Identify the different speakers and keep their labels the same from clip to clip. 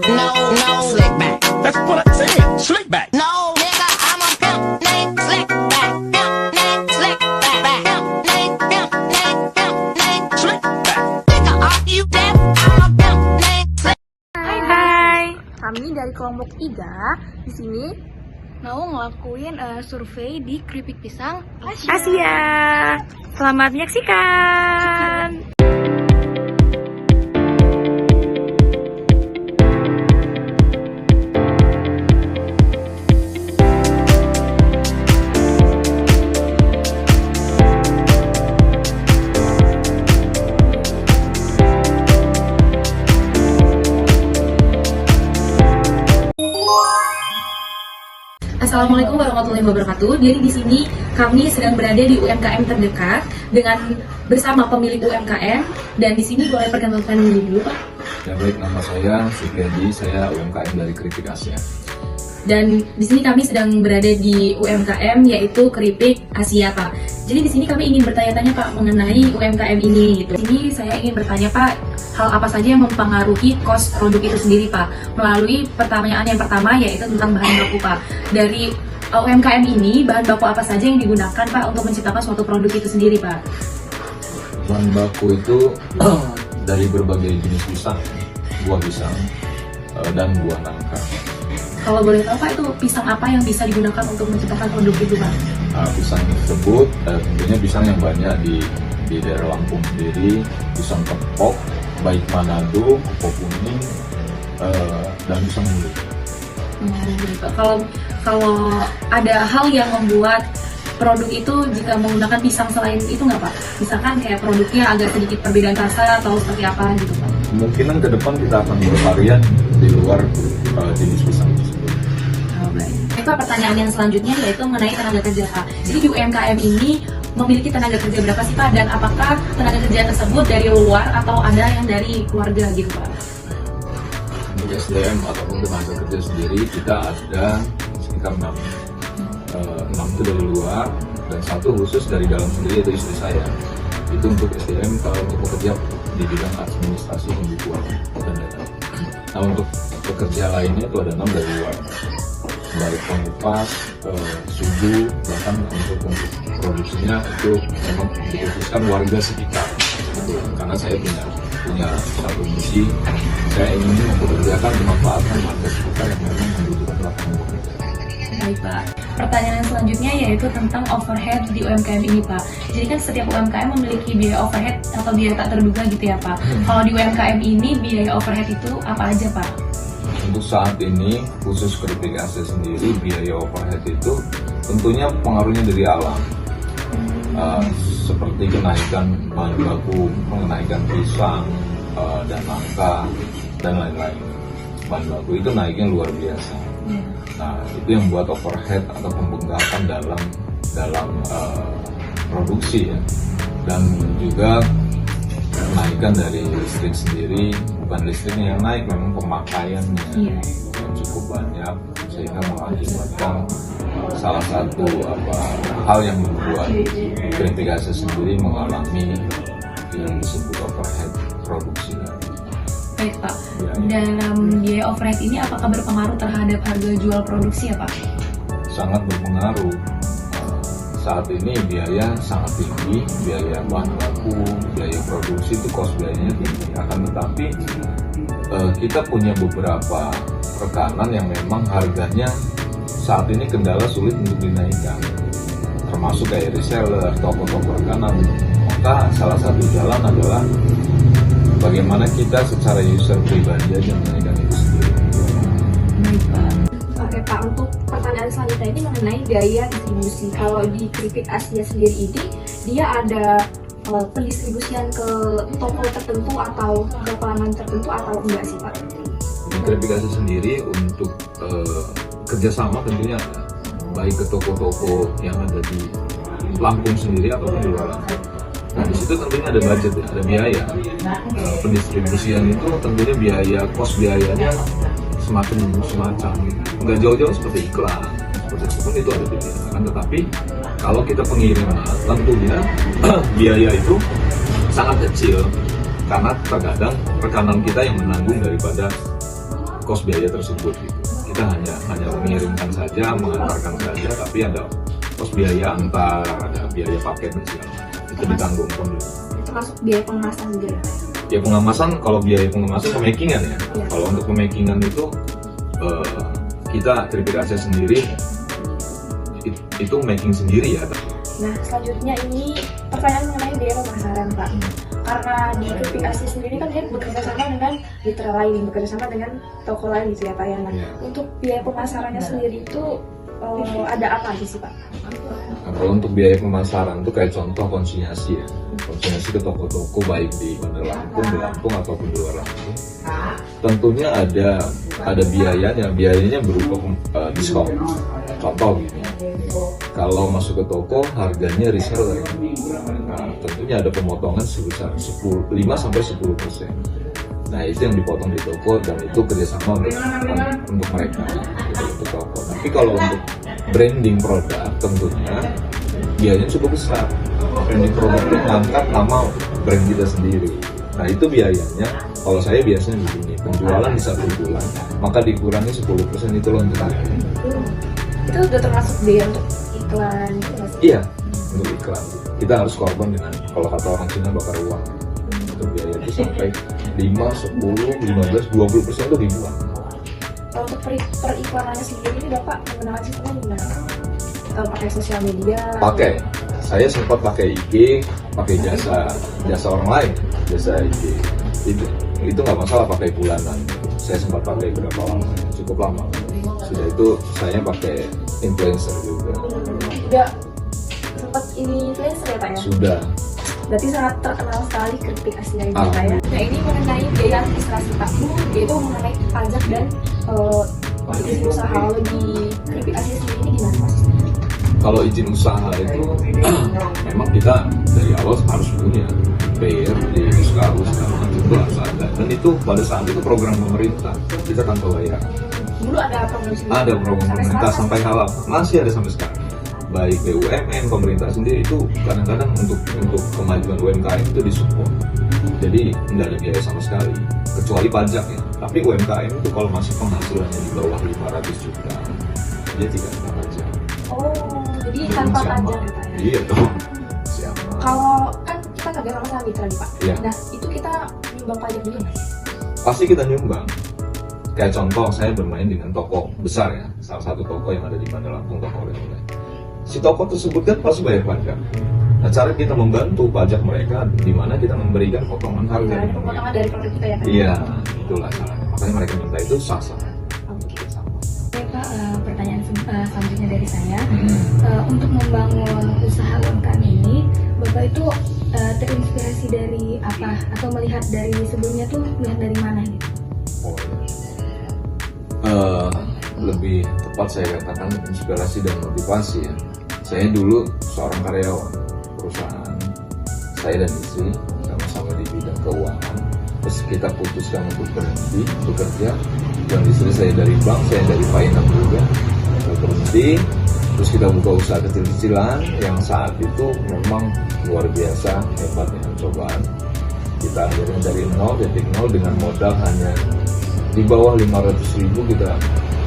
Speaker 1: No, no, slick back.
Speaker 2: That's what I said. Slick back.
Speaker 1: No, nigga, I'm a pimp named Slick back. Pimp named Slick back. Pimp named
Speaker 2: Slick back.
Speaker 1: Nigga, are you deaf? I'm a pimp named Slick.
Speaker 3: Hai, kami dari kelompok 3 di sini mau ngelakuin survei di keripik pisang Asia. Selamat menyaksikan.
Speaker 4: Assalamualaikum warahmatullahi wabarakatuh. Jadi di sini kami sedang berada di UMKM terdekat dengan bersama pemilik UMKM, dan di sini boleh perkenalkan diri dulu, Pak.
Speaker 5: Ya baik, nama saya Supriyadi, saya UMKM dari Keripik Asia.
Speaker 4: Dan di sini kami sedang berada di UMKM yaitu Keripik Asia, Pak. Jadi di sini kami ingin bertanya-tanya, Pak, mengenai UMKM ini gitu. Di sini saya ingin bertanya, Pak, hal apa saja yang mempengaruhi cost produk itu sendiri, Pak? Melalui pertanyaan yang pertama yaitu tentang bahan baku, Pak. Dari UMKM ini bahan baku apa saja yang digunakan, Pak, untuk menciptakan suatu produk itu sendiri, Pak?
Speaker 5: Bahan baku itu dari berbagai jenis pisang, buah pisang, dan buah nangka.
Speaker 4: Kalau boleh tahu, Pak, itu pisang apa yang bisa digunakan untuk menciptakan produk itu, Pak?
Speaker 5: Pisang tersebut tentunya pisang yang banyak di daerah Lampung sendiri, pisang kepok, baik Manado, kepok kuning, dan pisang mulu.
Speaker 4: Kalau ada hal yang membuat produk itu jika menggunakan pisang selain itu nggak, Pak? Misalkan kayak produknya agak sedikit perbedaan rasa atau seperti apa gitu, Pak?
Speaker 5: Kemungkinan ke depan kita akan bervarian di luar jenis pisang tersebut.
Speaker 4: Oh, baik. Pak, pertanyaan yang selanjutnya yaitu mengenai tenaga kerja, Pak. Jadi di UMKM ini memiliki tenaga kerja berapa sih, Pak? Dan apakah tenaga kerja tersebut dari luar atau ada yang dari keluarga gitu, Pak?
Speaker 5: Untuk SDM ataupun tenaga kerja sendiri kita ada sekitar 6. 6 itu dari luar dan 1 khusus dari dalam sendiri, yaitu istri saya. Itu untuk SDM, untuk bekerja di bidang administrasi pembukuan dan data. Nah, untuk pekerja lainnya itu ada 6 dari luar, baik pengupas, suhu, bahkan untuk produksinya itu memang dikhususkan warga sekitar. Karena saya punya satu misi, saya ingin mempekerjakan memanfaatkan warga sekitar yang memang membutuhkan lapangan pekerjaan.
Speaker 4: Baik, Pak. Pertanyaan selanjutnya yaitu tentang overhead di UMKM ini, Pak. Jadi kan setiap UMKM memiliki biaya overhead atau biaya tak terduga gitu ya, Pak. Kalau di UMKM ini biaya overhead itu apa aja, Pak?
Speaker 5: Untuk saat ini, khusus Keripik Asia sendiri, biaya overhead itu tentunya pengaruhnya dari alam. Seperti kenaikan bahan baku, kenaikan pisang, dan nangka, dan lain-lain. Bahan baku itu naiknya luar biasa. Nah, itu yang membuat overhead atau pembengkakan dalam produksi ya. Dan juga kenaikan dari listrik sendiri, bukan listriknya yang naik, memang pemakaiannya yang cukup banyak, sehingga mengakibatkan salah satu hal yang membuat Keripik Asia sendiri mengalami yang disebut overhead produksinya.
Speaker 4: Baik, Pak. Dalam biaya overhead ini apakah berpengaruh terhadap harga jual produksi ya, Pak?
Speaker 5: Sangat berpengaruh. Saat ini biaya sangat tinggi, biaya bahan baku, biaya produksi itu cost biayanya tinggi. Akan tetapi kita punya beberapa rekanan yang memang harganya saat ini kendala sulit untuk dinaikkan, termasuk kayak reseller, toko-toko rekanan. Maka salah satu jalan adalah bagaimana kita secara user pribadi aja menaikkan itu sendiri.
Speaker 4: Baik, Pak.
Speaker 3: Oke, Pak, untuk pertanyaan selanjutnya ini mengenai gaya distribusi. Kalau di Keripik Asia sendiri ini, dia ada pendistribusian ke toko tertentu atau ke pelanggan tertentu atau enggak sih, Pak?
Speaker 5: Di Keripik Asia sendiri untuk kerjasama tentunya ada, baik ke toko-toko yang ada di Lampung sendiri ataupun di luar Lampung. Nah, di situ tentunya ada budget, ada biaya. Pendistribusian itu tentunya biaya, cost biayanya semacam nggak jauh-jauh seperti iklan, seperti apapun itu ada biaya. Tetapi kalau kita pengiriman, tentunya biaya itu sangat kecil karena terkadang rekanan kita yang menanggung daripada kos biaya tersebut gitu. Kita hanya mengirimkan saja, mengantarkan saja, tapi ada kos biaya antar, ada biaya paket dan segala macam. Itu ditanggung pembeli.
Speaker 3: Termasuk biaya pengemasan juga ya, Pak?
Speaker 5: Ya pengemasan, kalau biaya pengemasan pemakingan ya.
Speaker 3: Iya.
Speaker 5: Kalau untuk pemakingan itu kita keripik Asia sendiri itu making sendiri ya.
Speaker 3: Nah, selanjutnya ini pertanyaan mengenai biaya pemasaran, Pak. Karena di keripik Asia sendiri kan dia bekerja sama dengan mitra lain, bekerja sama dengan toko lain gitu ya, Pak ya. Nah,
Speaker 5: Iya.
Speaker 3: untuk biaya pemasarannya sendiri itu ada apa aja sih, Pak?
Speaker 5: Nah, kalau untuk biaya pemasaran itu kayak contoh konsinyasi ya. Konsinyasi ke toko-toko baik di Bandar Lampung, di Lampung ataupun di luar Lampung. Tentunya ada biayanya berupa diskon. Contoh gini, kalau masuk ke toko harganya reseller. Nah, tentunya ada pemotongan sebesar 5-10%. Nah, itu yang dipotong di toko dan itu kerjasama untuk mereka, gitu, untuk toko. Tapi kalau untuk branding produk tentunya biayanya cukup besar. Branding produk itu mengangkat nama brand kita sendiri. Nah, itu biayanya, kalau saya biasanya begini, penjualan di 1 bulan, maka dikurangi 10% itu loh untuk biaya.
Speaker 3: Itu udah termasuk biaya untuk iklan itu nggak sih?
Speaker 5: Iya, untuk iklan. Kita harus korban dengan, kalau kata orang Cina, bakar uang. Untuk biaya itu sampai 5, 10, 15, 20% itu ribuan.
Speaker 3: Kalau untuk periklanannya sendiri ini Bapak menggunakan sistemnya gimana? Atau pakai sosial media?
Speaker 5: Pakai. Saya sempat pakai IG, pakai jasa orang lain, jasa IG. Itu nggak masalah pakai bulanan. Saya sempat pakai berapa lama? Cukup lama. Sudah itu saya pakai influencer juga.
Speaker 3: Udah sempat ini influencer ya, Pak ya?
Speaker 5: Sudah.
Speaker 3: Berarti sangat terkenal sekali keripik Asia ini, Pak ya? Nah, ini mengenai biaya administrasi, Pak. Yaitu mengenai pajak dan izin usaha. Kalau di keripik Asia sendiri ini gimana, Mas?
Speaker 5: Kalau izin usaha itu memang kita dari awal harus punya PR di SKU segala macam itu harus ada. Dan itu pada saat itu program pemerintah kita tanpa bayar.
Speaker 3: Dulu ada promosi?
Speaker 5: Ada program pemerintah sampai halal, masih ada sampai sekarang. Baik BUMN, pemerintah sendiri itu kadang-kadang untuk kemajuan UMKM itu disupport. Jadi tidak ada biaya sama sekali, kecuali pajak ya. Tapi UMKM itu kalau masih penghasilannya di bawah 500 juta, dia tidak ada pajak.
Speaker 3: Oh, jadi tanpa pajak ya, Pak ya?
Speaker 5: Iya dong. Siapa?
Speaker 3: Kalau kan kita kerja sama mitra nih, Pak.
Speaker 5: Iya.
Speaker 3: Nah, itu kita nyumbang pajak dulu nggak sih?
Speaker 5: Pasti kita nyumbang. Kayak contoh saya bermain dengan toko besar ya, salah satu toko yang ada di Bandar Lampung, toko oleh-oleh. Si toko tersebut kan pasti bayar pajak. Nah, cara kita membantu pajak mereka di mana kita memberikan potongan harga.
Speaker 3: Ada pemotongan dari produk kita ya, Pak?
Speaker 5: Iya, itulah caranya. Makanya mereka minta itu sah-sah.
Speaker 3: Oke.
Speaker 4: Oke Pak, pertanyaan selanjutnya dari saya. Untuk membangun usaha UMKM ini, Bapak itu terinspirasi dari apa? Atau melihat dari sebelumnya tuh melihat dari mana gitu?
Speaker 5: Oh, lebih tepat saya katakan inspirasi dan motivasi ya. Saya dulu seorang karyawan perusahaan, saya dan istri sama-sama di bidang keuangan. Terus kita putuskan untuk berhenti bekerja. Dan istri saya dari bank, saya dari finance juga. Kita berhenti, terus kita buka usaha kecil-kecilan yang saat itu memang luar biasa hebatnya cobaan. Kita akhirnya dari 0.0 dengan modal hanya di bawah 500.000 kita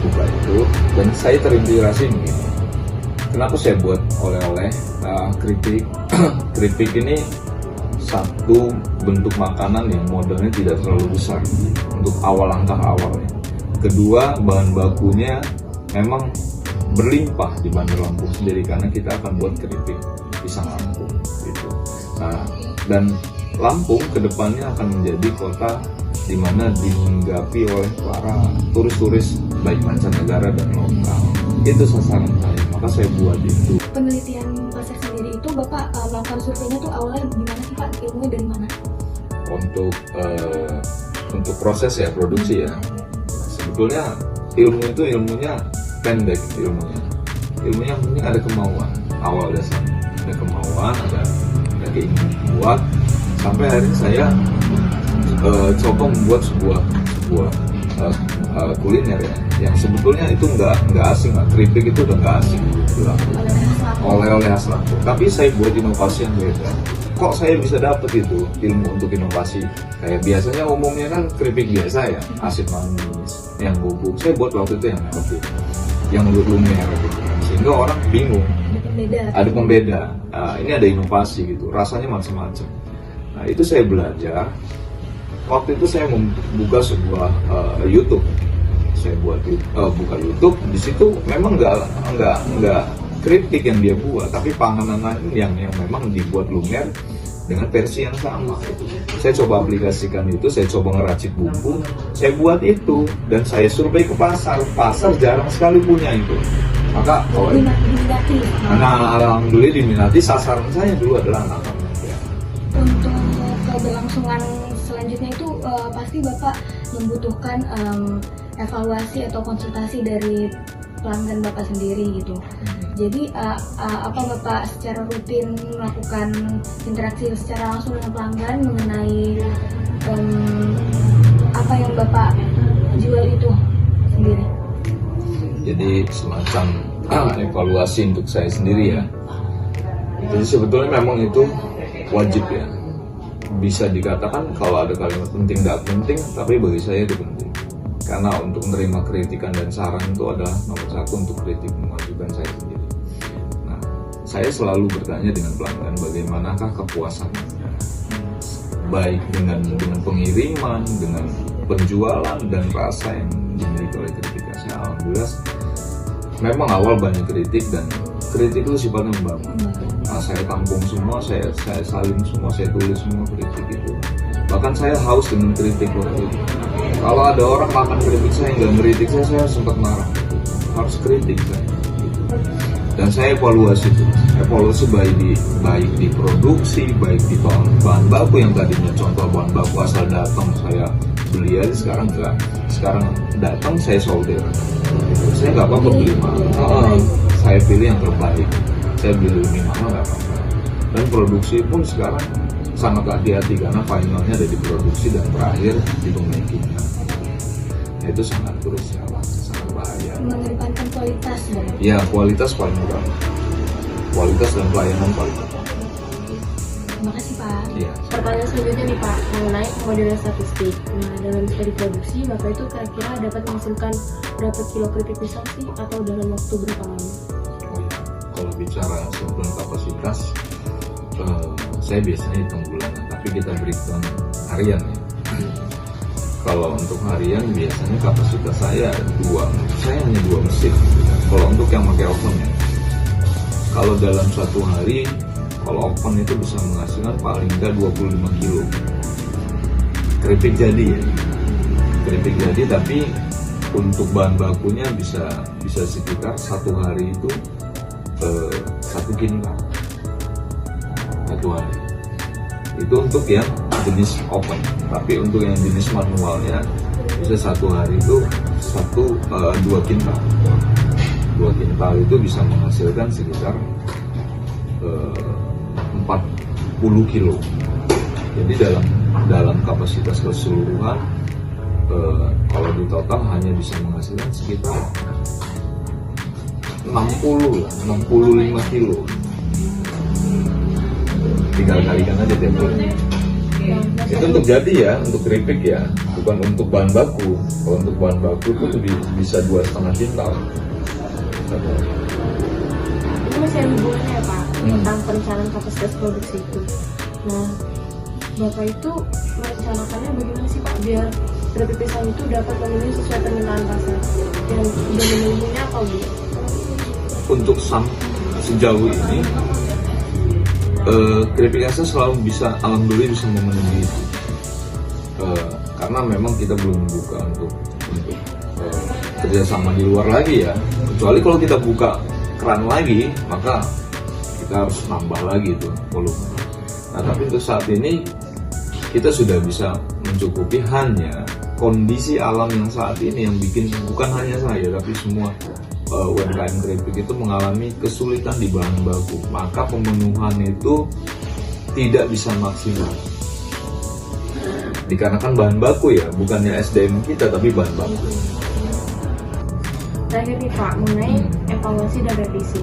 Speaker 5: buka itu. Dan saya terinspirasi begini. Kenapa saya buat oleh-oleh keripik? Keripik ini satu bentuk makanan yang modalnya tidak terlalu besar untuk langkah awalnya. Kedua, bahan bakunya memang berlimpah di Bandar Lampung sendiri karena kita akan buat keripik pisang Lampung gitu. Nah, dan Lampung kedepannya akan menjadi kota di mana dihinggapi oleh para turis-turis baik mancanegara dan lokal. Itu sasaran saya, maka saya buat itu.
Speaker 3: Penelitian pasar sendiri itu Bapak melakukan surveinya tuh awalnya gimana sih, Pak? Ilmunya dari mana?
Speaker 5: Untuk proses ya, produksi ya. Sebetulnya ilmunya pendek ilmunya penting ada kemauan awal dasarnya, ada kemauan, ada keinginan buat, sampai akhirnya saya coba membuat sebuah kuliner ya, yang sebetulnya itu nggak asing lah. Keripik itu udah nggak asing gitu, oleh-oleh khas Lampung. Tapi saya buat inovasi yang beda. kok saya bisa dapet itu ilmu untuk inovasi. Kayak biasanya umumnya kan keripik biasa ya, asin manis, yang bubuk. Saya buat waktu itu yang merah, yang lumer gitu. Sehingga orang bingung. Ada pembeda. Nah, ini ada inovasi gitu, rasanya macam-macam. Nah itu saya belajar. Waktu itu saya membuka sebuah YouTube. Saya buka YouTube. Di situ memang nggak keripik yang dia buat, tapi panganan lain yang memang dibuat lumer dengan versi yang sama. Saya coba aplikasikan itu, saya coba ngeracik bumbu, saya buat itu, dan saya survei ke pasar. Pasar jarang sekali punya itu. Maka nah alhamdulillah diminati. Sasaran saya dulu adalah anak-anak muda.
Speaker 3: Untuk keberlangsungan selanjutnya itu pasti Bapak membutuhkan evaluasi atau konsultasi dari pelanggan Bapak sendiri gitu. Jadi apa Bapak secara rutin melakukan interaksi secara langsung dengan pelanggan mengenai apa yang Bapak jual itu sendiri?
Speaker 5: Jadi semacam evaluasi untuk saya sendiri ya. Jadi sebetulnya memang itu wajib ya. Bisa dikatakan kalau ada kalimat penting tidak penting, tapi bagi saya itu penting. Karena untuk menerima kritikan dan saran itu adalah nomor satu untuk kritik memajukan saya sendiri. Nah, saya selalu bertanya dengan pelanggan bagaimanakah kepuasannya, baik dengan pengiriman, dengan penjualan dan rasa yang dimiliki oleh kritik. Saya alhamdulillah memang awal banyak kritik dan kritik itu sifatnya membangun. Nah, saya tampung semua, saya salin semua, saya tulis semua kritik itu. Bahkan saya haus dengan kritik waktu itu. Kalau ada orang makan kritik saya nggak ngeritik saya sempat marah. Harus kritik saya. Dan saya evaluasi itu, baik di produksi, baik di bahan baku yang tadinya contoh bahan baku asal datang saya beli aja, sekarang enggak. Sekarang datang saya solder. Saya nggak apa-apa beli mahal. Saya pilih yang terbaik. Saya beli lebih mahal nggak apa-apa. Dan produksi pun sekarang sangat hati-hati karena finalnya ada di produksi dan terakhir di pemaking. Nah, itu sangat krusial, sangat bahaya.
Speaker 3: Mengedepankan kualitas ya?
Speaker 5: Ya, kualitas paling utama. Kualitas dan pelayanan paling utama.
Speaker 3: Terima kasih Pak.
Speaker 5: Iya.
Speaker 6: Pertanyaan selanjutnya nih Pak, mengenai modeling statistik. Nah, dalam studi produksi, Bapak itu kira-kira dapat menghasilkan berapa kilo keripik pisang sih, atau dalam waktu berapa lama?
Speaker 5: Oh iya, kalau bicara sebetulnya kapasitas, saya biasanya hitung bulanan, tapi kita berikan harian ya. Kalau untuk harian biasanya kapasitas saya hanya 2 mesin. Kalau untuk yang pakai oven ya, kalau dalam satu hari, kalau oven itu bisa menghasilkan paling nggak 25 kilo keripik jadi ya. Keripik jadi, tapi untuk bahan bakunya bisa sekitar satu hari itu 1 kintal satu hari. Itu untuk yang jenis oven, tapi untuk yang jenis manualnya bisa satu hari itu 2 kintal. 2 kintal itu bisa menghasilkan sekitar 40 kilo. Jadi dalam kapasitas keseluruhan kalau di total hanya bisa menghasilkan sekitar 65 kilo. Tinggal kalikan aja tiap bulan. Itu untuk jadi ya, untuk keripik ya, bukan untuk bahan baku. Kalau untuk bahan baku itu bisa 2,5 kintal.
Speaker 6: Itu masih ada hubungannya ya Pak, tentang perencanaan kapasitas produksi itu. Nah, Bapak itu merencanakannya bagaimana sih Pak, biar keripik pisang itu dapat memenuhi sesuai permintaan pasar? Dan sudah memenuhinya apa Bu?
Speaker 5: Untuk sejauh ini keripik pisang selalu bisa, alhamdulillah bisa memenuhi itu. Karena memang kita belum buka untuk kerjasama di luar lagi ya. Kecuali kalau kita buka keran lagi, maka kita harus nambah lagi itu volume. Nah, tapi untuk saat ini kita sudah bisa mencukupi. Hanya kondisi alam yang saat ini yang bikin bukan hanya saya tapi semua UMKM keripik itu mengalami kesulitan di bahan baku, maka pemenuhan itu tidak bisa maksimal dikarenakan bahan baku ya, bukannya SDM kita tapi bahan baku.
Speaker 6: Terakhir nih Pak, mengenai evaluasi dan revisi.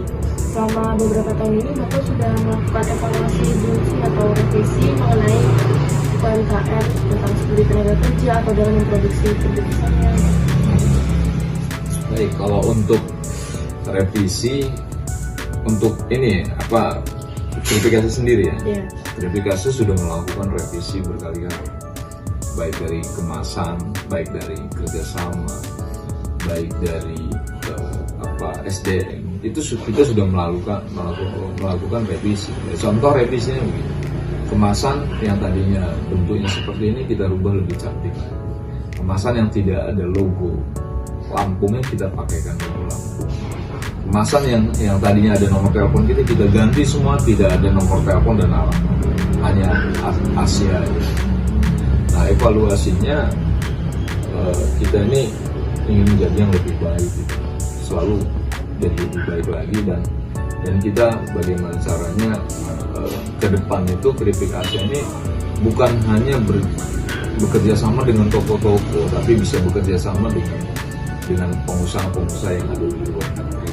Speaker 6: selama beberapa tahun ini Bapak sudah melakukan evaluasi produksi atau revisi mengenai UMKM tentang seperti tenaga kerja atau dalam memproduksi produksinya.
Speaker 5: Baik, kalau untuk revisi, untuk ini apa verifikasi sendiri ya?
Speaker 6: Iya.
Speaker 5: Verifikasi sudah melakukan revisi berkali-kali, baik dari kemasan, baik dari kerjasama, baik dari SDM. Itu kita sudah melakukan revisi. Contoh revisinya begini. Kemasan yang tadinya bentuknya seperti ini kita rubah lebih cantik. Kemasan yang tidak ada logo, lampunya kita pakaikan logo lampu. Kemasan yang tadinya ada nomor telepon kita ganti semua, tidak ada nomor telepon dan alamat, hanya Asia aja. Nah, evaluasinya kita ini ingin menjadi yang lebih baik, gitu. Selalu jadi lebih baik lagi, dan kita bagaimana caranya ke depan itu keripik Asia ini bukan hanya bekerja sama dengan toko-toko, tapi bisa bekerja sama dengan pengusaha-pengusaha yang ada di luar negeri,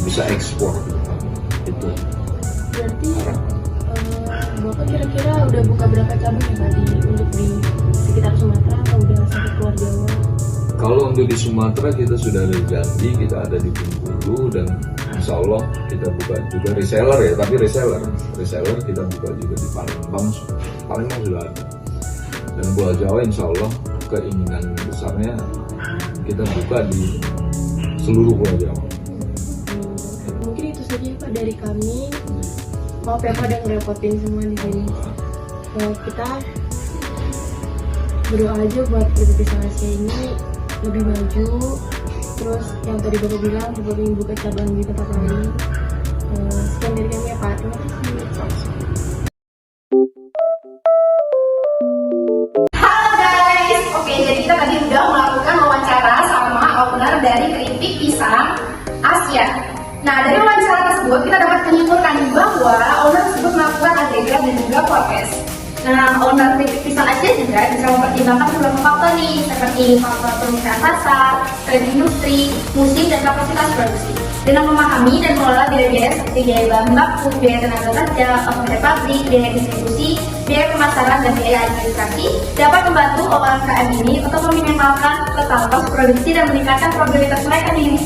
Speaker 5: bisa ekspor itu.
Speaker 6: Berarti Bapak kira-kira udah buka berapa cabang ya tadi untuk di sekitar Sumatera atau udah sampai keluar Jawa?
Speaker 5: Kalau untuk di Sumatera kita sudah ada janji, kita ada di Bengkulu, dan insya Allah kita buka juga reseller ya, tapi reseller kita buka juga di Palembang sudah ada, dan Pulau Jawa insya Allah keinginan besarnya kita buka di seluruh Pulau Jawa.
Speaker 6: Mungkin itu saja Pak dari kami. Maaf ya Pak udah ngerepotin semua di sini. Kita berdoa aja buat keripik Asia ini lebih maju. Terus yang tadi Bapak bilang Bapak ingin buka cabang di tempat lain. Sekian dari kami ya Pak. Terima kasih.
Speaker 7: Halo guys, oke, jadi kita tadi udah melakukan wawancara sama owner dari keripik pisang Asia. Nah, dari wawancara tersebut kita dapat menyimpulkan bahwa owner tersebut melakukan agregat dan juga forecast. Nah, owner keripik pisang Asia juga bisa mempertimbangkan beberapa faktor nih, seperti faktor permintaan pasar, tren industri, musim, dan kapasitas produksi. Dengan memahami dan mengelola biaya-biaya seperti biaya bahan baku, biaya tenaga kerja, ongkos pabrik, biaya distribusi, biaya pemasaran, dan biaya administrasi, dapat membantu UMKM ini untuk meminimalkan total cost produksi dan meningkatkan probabilitas mereka nih.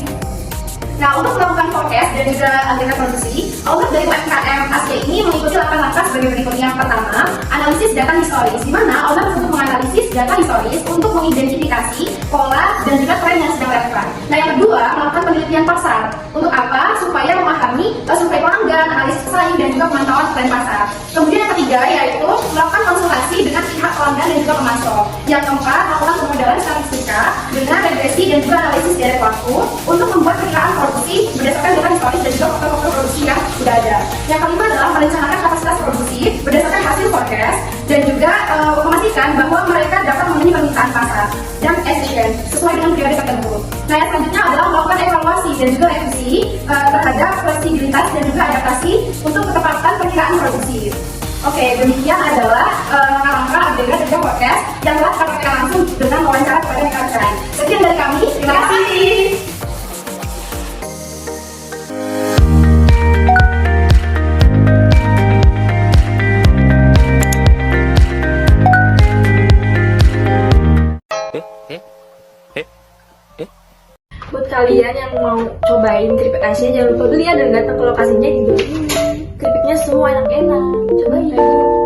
Speaker 7: Nah, untuk melakukan forecast dan juga agregat produksi, owner dari UMKM Asia ini mengikuti 8 langkah sebagai berikut. Yang pertama, analisis data historis, di mana owner tersebut menganalisis data historis untuk mengidentifikasi pola dan juga tren yang sedang relevan. Nah, yang kedua, melakukan penelitian pasar. Untuk apa? Supaya memahami survei pelanggan, analisis pesaing, dan juga pemantauan tren pasar. Kemudian yang ketiga, yaitu melakukan konsultasi dengan pihak pelanggan dan juga pemasok. Yang keempat, melakukan pemodelan statistika dengan regresi dan juga analisis data pelaku untuk membuat perkiraan produksi berdasarkan data historis dan juga faktor-faktor produksi yang sudah ada. Yang kelima adalah merencanakan kapasitas produksi berdasarkan hasil forecast dan juga memastikan bahwa mereka dapat memenuhi permintaan pasar dan efisien sesuai dengan periode tertentu. Nah, yang selanjutnya adalah melakukan evaluasi dan juga revisi terhadap fleksibilitas dan juga adaptasi untuk ketepatan perkiraan produksi. Oke, demikian adalah langkah-langkah agregat dan juga forecast yang telah kita lakukan langsung dengan wawancara kepada rekan-rekan. Sekian dari kami, terima kasih.
Speaker 3: Buat kalian yang mau cobain keripik Asia, jangan lupa beli ya dan datang ke lokasinya di Jogja. Keripiknya semua enak-enak, cobain.